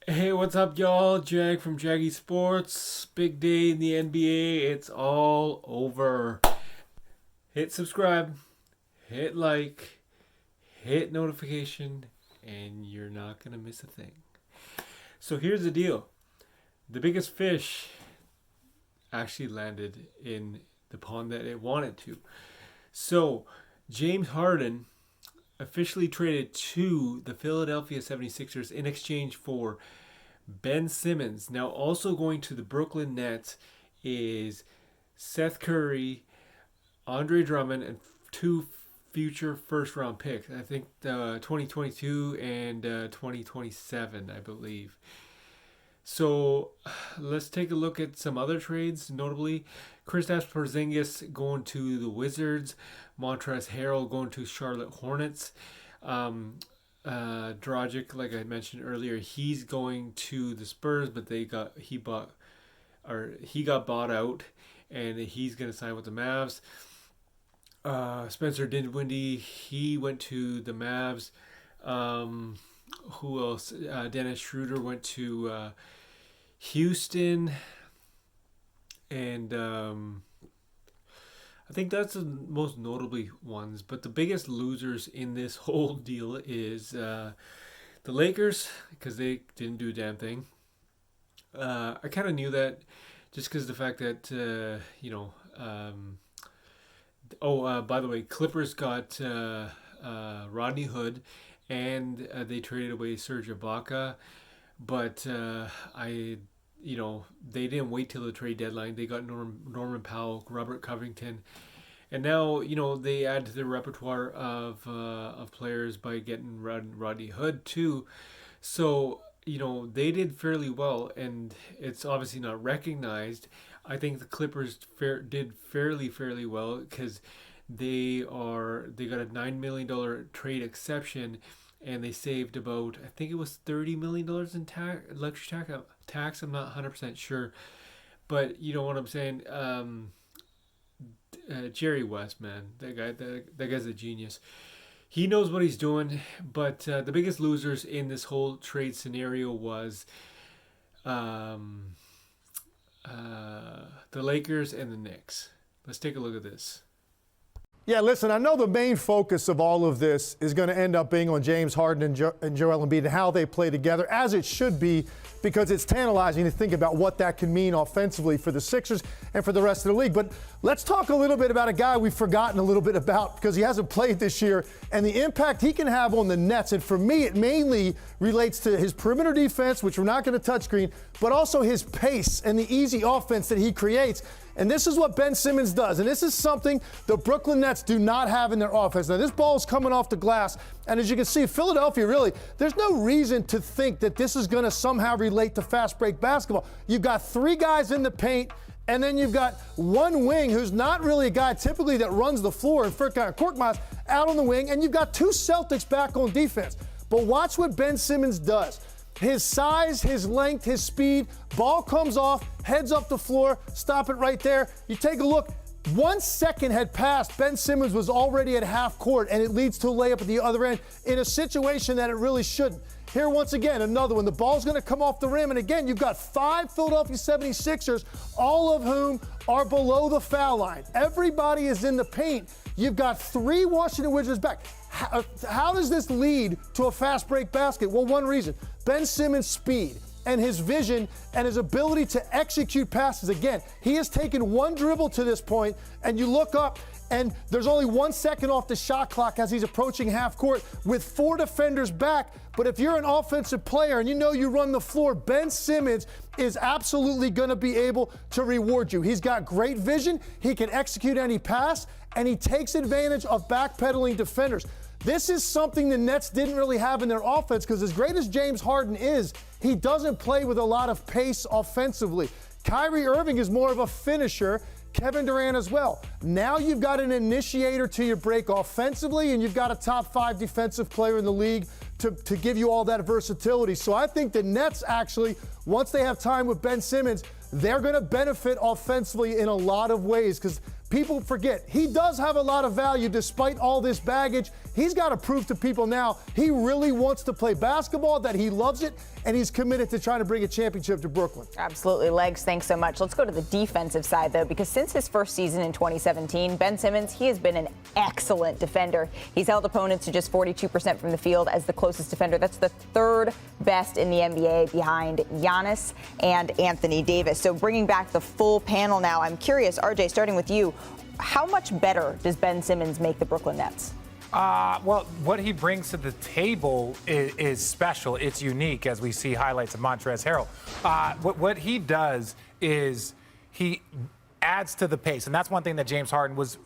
Hey, what's up, y'all? Jag from Jaggy Sports. Big day in the NBA. It's all over. Hit subscribe, hit like, hit notification, and you're not going to miss a thing. So here's the deal. The biggest fish actually landed in the pond that it wanted to. So James Harden officially traded to the Philadelphia 76ers in exchange for Ben Simmons. Now also going to the Brooklyn Nets is Seth Curry, Andre Drummond, and two future first round picks. I think 2022 and 2027, I believe. So let's take a look at some other trades. Notably, Kristaps Porzingis going to the Wizards, Montrezl Harrell going to Charlotte Hornets. Dragic, like I mentioned earlier, he's going to the Spurs, but he got bought out, and he's going to sign with the Mavs. Spencer Dinwiddie, he went to the Mavs. Who else? Dennis Schroeder went to Houston, and I think that's the most notably ones. But the biggest losers in this whole deal is the Lakers, because they didn't do a damn thing. I kind of knew that just because the fact that, by the way, Clippers got Rodney Hood, and they traded away Serge Ibaka, but they didn't wait till the trade deadline. They got Norman Powell, Robert Covington, and now they add to their repertoire of players by getting Rodney Hood too. So they did fairly well, and it's obviously not recognized. I think the Clippers did fairly well because they got a $9 million trade exception, and they saved about, I think it was $30 million in luxury tax. I'm not 100% sure, but you know what I'm saying. Jerry West, man, that guy's a genius. He knows what he's doing. But the biggest losers in this whole trade scenario was the Lakers and the Knicks. Let's take a look at this. Yeah, listen, I know the main focus of all of this is going to end up being on James Harden and Joel Embiid and how they play together, as it should be, because it's tantalizing to think about what that can mean offensively for the Sixers and for the rest of the league. But let's talk a little bit about a guy we've forgotten a little bit about because he hasn't played this year and the impact he can have on the Nets. And for me, it mainly relates to his perimeter defense, which we're not going to touch screen, but also his pace and the easy offense that he creates. And this is what Ben Simmons does. And this is something the Brooklyn Nets do not have in their offense. Now, this ball is coming off the glass. And as you can see, Philadelphia, really, there's no reason to think that this is going to somehow relate to fast break basketball. You've got three guys in the paint, and then you've got one wing who's not really a guy typically that runs the floor, and Furkan Korkmaz out on the wing, and you've got two Celtics back on defense. But watch what Ben Simmons does. His size, his length, his speed, ball comes off, heads up the floor, stop it right there. You take a look. 1 second had passed. Ben Simmons was already at half court, and it leads to a layup at the other end in a situation that it really shouldn't. Here, once again, another one. The ball's going to come off the rim, and again, you've got 5 Philadelphia 76ers, all of whom are below the foul line. Everybody is in the paint. You've got 3 Washington Wizards back. How does this lead to a fast break basket? Well, one reason. Ben Simmons' speed and his vision and his ability to execute passes. Again, he has taken one dribble to this point, and you look up, and there's only 1 second off the shot clock as he's approaching half court with 4 defenders back. But if you're an offensive player and you know you run the floor, Ben Simmons is absolutely going to be able to reward you. He's got great vision. He can execute any pass, and he takes advantage of backpedaling defenders. This is something the Nets didn't really have in their offense because as great as James Harden is, he doesn't play with a lot of pace offensively. Kyrie Irving is more of a finisher. Kevin Durant as well. Now you've got an initiator to your break offensively, and you've got a top 5 defensive player in the league to give you all that versatility. So I think the Nets actually, once they have time with Ben Simmons, they're going to benefit offensively in a lot of ways because People forget he does have a lot of value despite all this baggage. He's got to prove to people now he really wants to play basketball, that he loves it, and he's committed to trying to bring a championship to Brooklyn. Absolutely. Legs, thanks so much. Let's go to the defensive side, though, because since his first season in 2017, Ben Simmons, he has been an excellent defender. He's held opponents to just 42% from the field as the closest defender. That's the third best in the NBA behind Giannis and Anthony Davis. So bringing back the full panel now, I'm curious, RJ, starting with you, how much better does Ben Simmons make the Brooklyn Nets? Well, what he brings to the table is special. It's unique, as we see highlights of Montrezl Harrell. What he does is he adds to the pace, and that's one thing that James Harden was,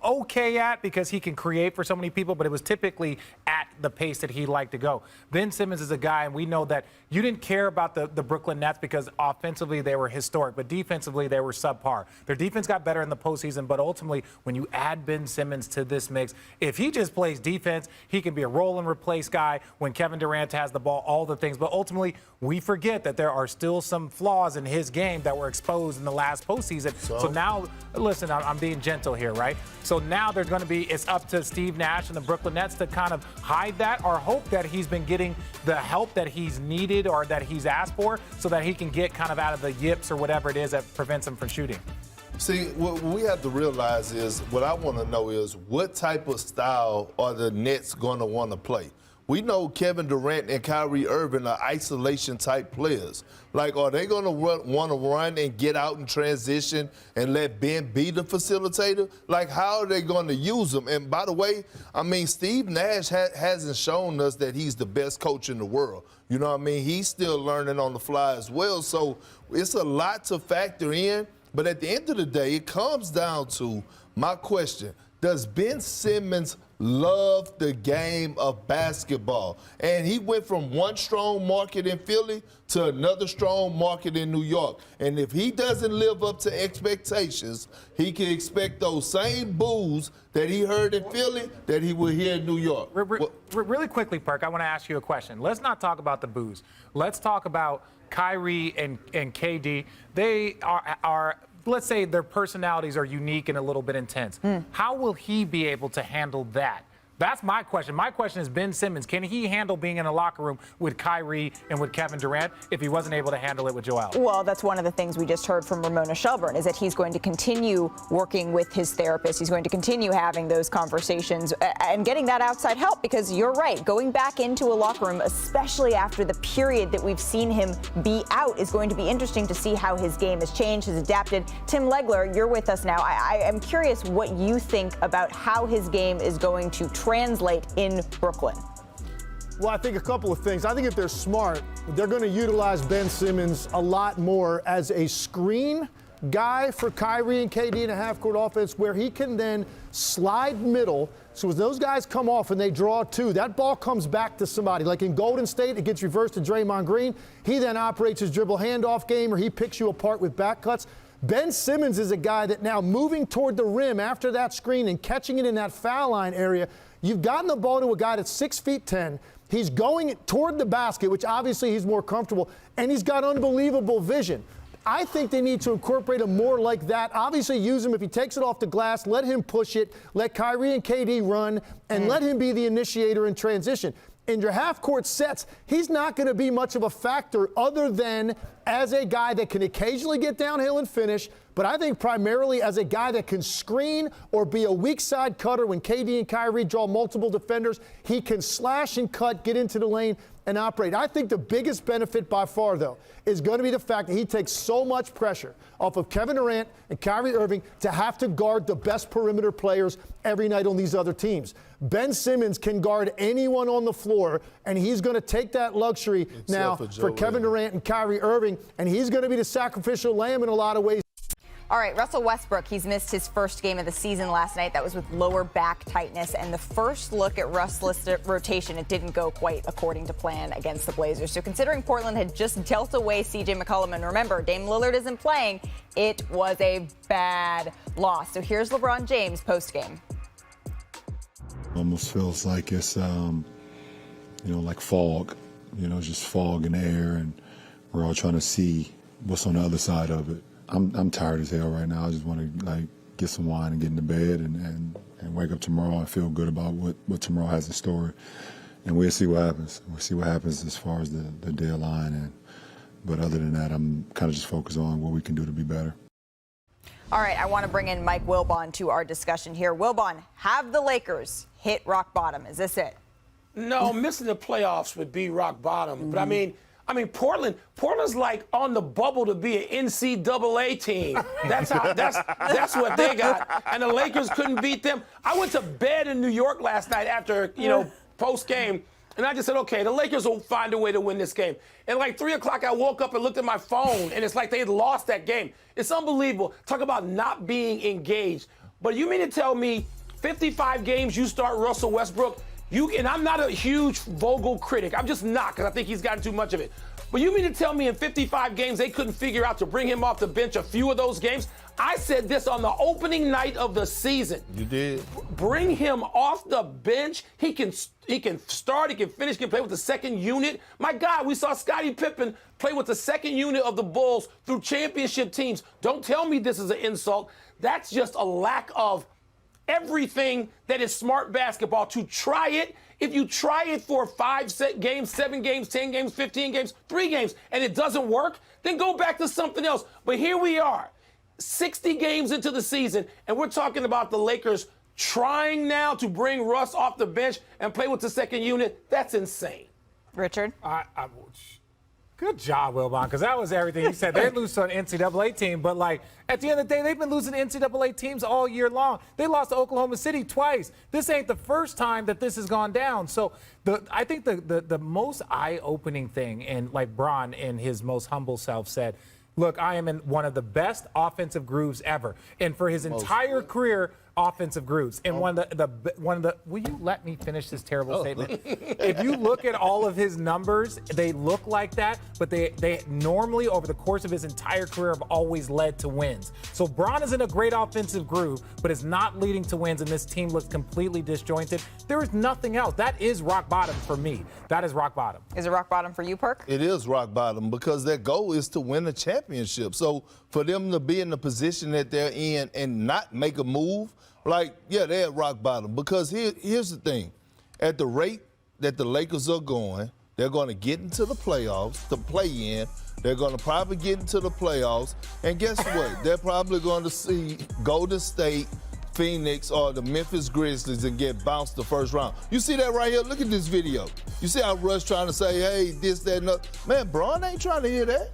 okay at, because he can create for so many people, but it was typically at the pace that he liked to go. Ben Simmons is a guy, and we know that you didn't care about the Brooklyn Nets because offensively they were historic, but defensively they were subpar. Their defense got better in the postseason, but ultimately when you add Ben Simmons to this mix, if he just plays defense, he can be a roll and replace guy when Kevin Durant has the ball, all the things. But ultimately, we forget that there are still some flaws in his game that were exposed in the last postseason. So now, listen, I'm being gentle here, right? So now there's going to be, it's up to Steve Nash and the Brooklyn Nets to kind of hide that or hope that he's been getting the help that he's needed or that he's asked for so that he can get kind of out of the yips or whatever it is that prevents him from shooting. See, what we have to realize is, what I want to know is, what type of style are the Nets going to want to play? We know Kevin Durant and Kyrie Irving are isolation-type players. Like, are they going to want to run and get out in transition and let Ben be the facilitator? Like, how are they going to use them? And by the way, I mean, Steve Nash hasn't shown us that he's the best coach in the world. You know what I mean? He's still learning on the fly as well. So it's a lot to factor in. But at the end of the day, it comes down to my question. Does Ben Simmons love the game of basketball? And he went from one strong market in Philly to another strong market in New York. And if he doesn't live up to expectations, he can expect those same boos that he heard in Philly that he will hear in New York. Really quickly, Perk, I want to ask you a question. Let's not talk about the boos. Let's talk about Kyrie and KD. They are let's say their personalities are unique and a little bit intense. How will he be able to handle that? That's my question. My question is Ben Simmons. Can he handle being in a locker room with Kyrie and with Kevin Durant if he wasn't able to handle it with Joel? Well, that's one of the things we just heard from Ramona Shelburne, is that he's going to continue working with his therapist. He's going to continue having those conversations and getting that outside help, because you're right. Going back into a locker room, especially after the period that we've seen him be out, is going to be interesting to see how his game has changed, has adapted. Tim Legler, you're with us now. I am curious what you think about how his game is going to translate in Brooklyn. Well, I think a couple of things. I think if they're smart, they're going to utilize Ben Simmons a lot more as a screen guy for Kyrie and KD in a half-court offense, where he can then slide middle. So as those guys come off and they draw two, that ball comes back to somebody. Like in Golden State, it gets reversed to Draymond Green. He then operates his dribble handoff game, or he picks you apart with back cuts. Ben Simmons is a guy that now, moving toward the rim after that screen and catching it in that foul line area, you've gotten the ball to a guy that's 6'10". He's going toward the basket, which obviously he's more comfortable, and he's got unbelievable vision. I think they need to incorporate him more like that. Obviously, use him if he takes it off the glass, let him push it, let Kyrie and KD run, and let him be the initiator in transition. In your half-court sets, he's not going to be much of a factor other than as a guy that can occasionally get downhill and finish, but I think primarily as a guy that can screen or be a weak side cutter when KD and Kyrie draw multiple defenders. He can slash and cut, get into the lane, and operate. I think the biggest benefit by far, though, is going to be the fact that he takes so much pressure off of Kevin Durant and Kyrie Irving to have to guard the best perimeter players every night on these other teams. Ben Simmons can guard anyone on the floor, and he's going to take that luxury now for Kevin Durant and Kyrie Irving, and he's going to be the sacrificial lamb in a lot of ways. All right, Russell Westbrook, he's missed his first game of the season last night. That was with lower back tightness. And the first look at Russ's rotation, it didn't go quite according to plan against the Blazers. So considering Portland had just dealt away C.J. McCollum, and remember, Dame Lillard isn't playing, it was a bad loss. So here's LeBron James post-game. Almost feels like it's, like fog, just fog in the air, and we're all trying to see what's on the other side of it. I'm tired as hell right now. I just want to get some wine and get into bed and wake up tomorrow and feel good about what tomorrow has in store. And we'll see what happens. We'll see what happens as far as the deadline. But other than that, I'm kind of just focused on what we can do to be better. All right, I want to bring in Mike Wilbon to our discussion here. Wilbon, have the Lakers hit rock bottom? Is this it? No, missing the playoffs would be rock bottom. But I mean, Portland's like on the bubble to be an NCAA team. That's what they got. And the Lakers couldn't beat them. I went to bed in New York last night after, post game. And I just said, okay, the Lakers will find a way to win this game. And like 3 o'clock, I woke up and looked at my phone, and it's like they had lost that game. It's unbelievable. Talk about not being engaged. But you mean to tell me 55 games you start Russell Westbrook? And I'm not a huge Vogel critic. I'm just not, because I think he's gotten too much of it. But you mean to tell me in 55 games they couldn't figure out to bring him off the bench a few of those games? I said this on the opening night of the season. You did. Bring him off the bench. He can start, he can finish, he can play with the second unit. My God, we saw Scottie Pippen play with the second unit of the Bulls through championship teams. Don't tell me this is an insult. That's just a lack of everything that is smart basketball. To try it, if you try it for 5 games, 7 games, 10 games, 15 games, 3 games, and it doesn't work, then go back to something else. But here we are, 60 games into the season, and we're talking about the Lakers trying now to bring Russ off the bench and play with the second unit. That's insane. Richard? Good job, Wilbon, because that was everything you said. They lose to an NCAA team, but, at the end of the day, they've been losing to NCAA teams all year long. They lost to Oklahoma City twice. This ain't the first time that this has gone down. So I think the most eye-opening thing, and like Bron in his most humble self said, look, I am in one of the best offensive grooves ever. And for his entire career, offensive grooves. And one of the will you let me finish this terrible statement? If you look at all of his numbers, they look like that, but they normally over the course of his entire career have always led to wins. So Bron is in a great offensive groove, but is not leading to wins, and this team looks completely disjointed. There is nothing else. That is rock bottom for me. That is rock bottom. Is it rock bottom for you, Perk? It is rock bottom because their goal is to win a championship. So for them to be in the position that they're in and not make a move, they're at rock bottom. Because here's the thing. At the rate that the Lakers are going, they're going to get into the playoffs, the play-in. They're going to probably get into the playoffs. And guess what? They're probably going to see Golden State, Phoenix, or the Memphis Grizzlies and get bounced the first round. You see that right here? Look at this video. You see how Russ trying to say, hey, this, that, and that. Man, Bron ain't trying to hear that.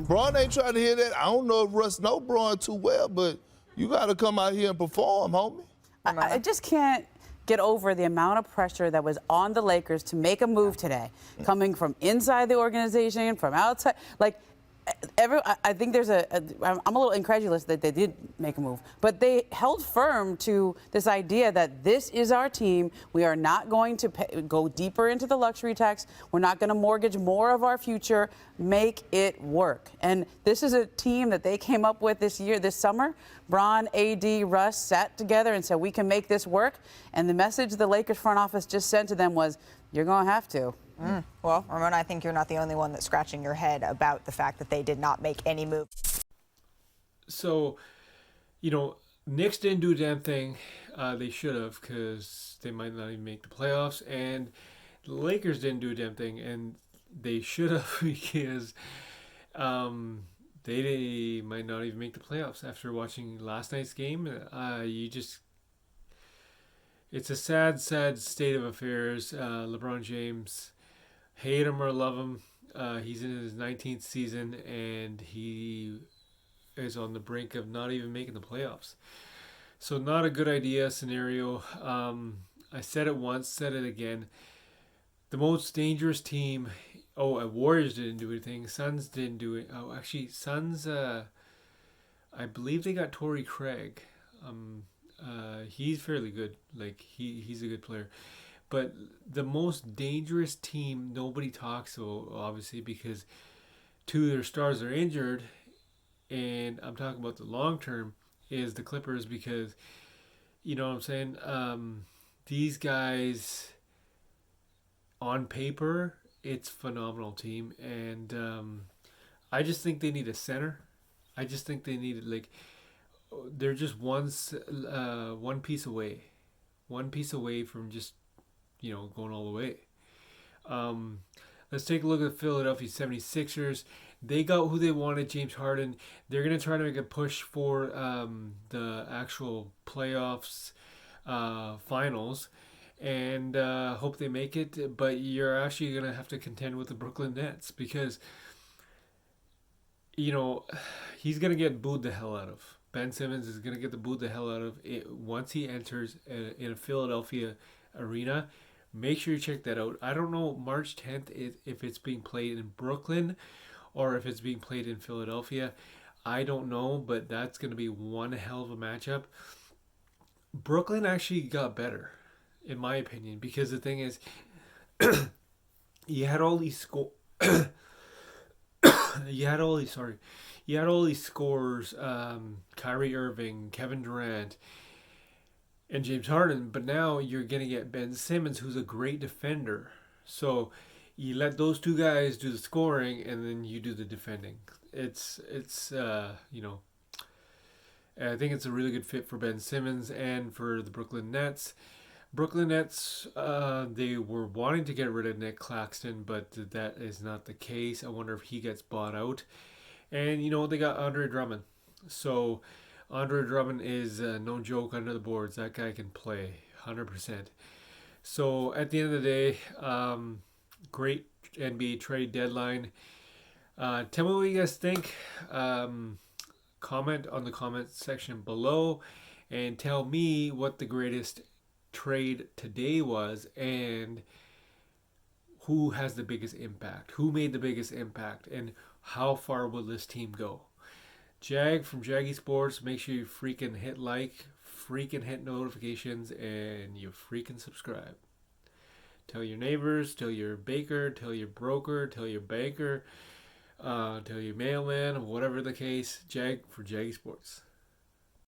Bron ain't trying to hear that. I don't know if Russ know Bron too well, but you got to come out here and perform, homie. I just can't get over the amount of pressure that was on the Lakers to make a move today, coming from inside the organization, from outside. I think I'm a little incredulous that they did make a move, but they held firm to this idea that this is our team. We are not going to go deeper into the luxury tax. We're not going to mortgage more of our future. Make it work. And this is a team that they came up with this summer. Bron, AD, Russ sat together and said, we can make this work. And the message the Lakers front office just sent to them was, you're going to have to. Well, Ramona, I think you're not the only one that's scratching your head about the fact that they did not make any move. So, Knicks didn't do a damn thing. They should have, because they might not even make the playoffs. And the Lakers didn't do a damn thing, and they should have, because they might not even make the playoffs. After watching last night's game, it's a sad, sad state of affairs. LeBron James, hate him or love him, he's in his 19th season, and he is on the brink of not even making the playoffs. So not a good idea scenario. I said it once, said it again. The most dangerous team. Warriors didn't do anything. Suns didn't do it. Oh, actually, Suns. I believe they got Torrey Craig. He's fairly good. He's a good player. But the most dangerous team nobody talks about, obviously, because 2 of their stars are injured, and I'm talking about the long term, is the Clippers, because, you know what I'm saying? These guys, on paper, it's a phenomenal team, and I just think they need a center. I just think they need they're just one piece away. One piece away from just, going all the way. Let's take a look at the Philadelphia 76ers. They got who they wanted, James Harden. They're going to try to make a push for the actual playoffs, finals, and hope they make it. But you're actually going to have to contend with the Brooklyn Nets because, he's going to get booed the hell out of. Ben Simmons is going to get booed the hell out of it once he enters in a Philadelphia arena. Make sure you check that out. I don't know March 10th if it's being played in Brooklyn or if it's being played in Philadelphia. I don't know, but that's going to be one hell of a matchup. Brooklyn actually got better, in my opinion, because the thing is, you had all these scorers, Kyrie Irving, Kevin Durant, and James Harden, but now you're going to get Ben Simmons, who's a great defender. So you let those two guys do the scoring, and then you do the defending. It's I think it's a really good fit for Ben Simmons and for the Brooklyn Nets. Brooklyn Nets, they were wanting to get rid of Nick Claxton, but that is not the case. I wonder if he gets bought out. And, they got Andre Drummond. So Andre Drummond is no joke under the boards. That guy can play 100%. So at the end of the day, great NBA trade deadline. Tell me what you guys think. Comment on the comment section below and tell me what the greatest trade today was and who has the biggest impact, who made the biggest impact, and how far will this team go. Jag from Jaggy Sports, make sure you freaking hit like, freaking hit notifications, and you freaking subscribe. Tell your neighbors, tell your baker, tell your broker, tell your banker, tell your mailman, whatever the case. Jag for Jaggy Sports.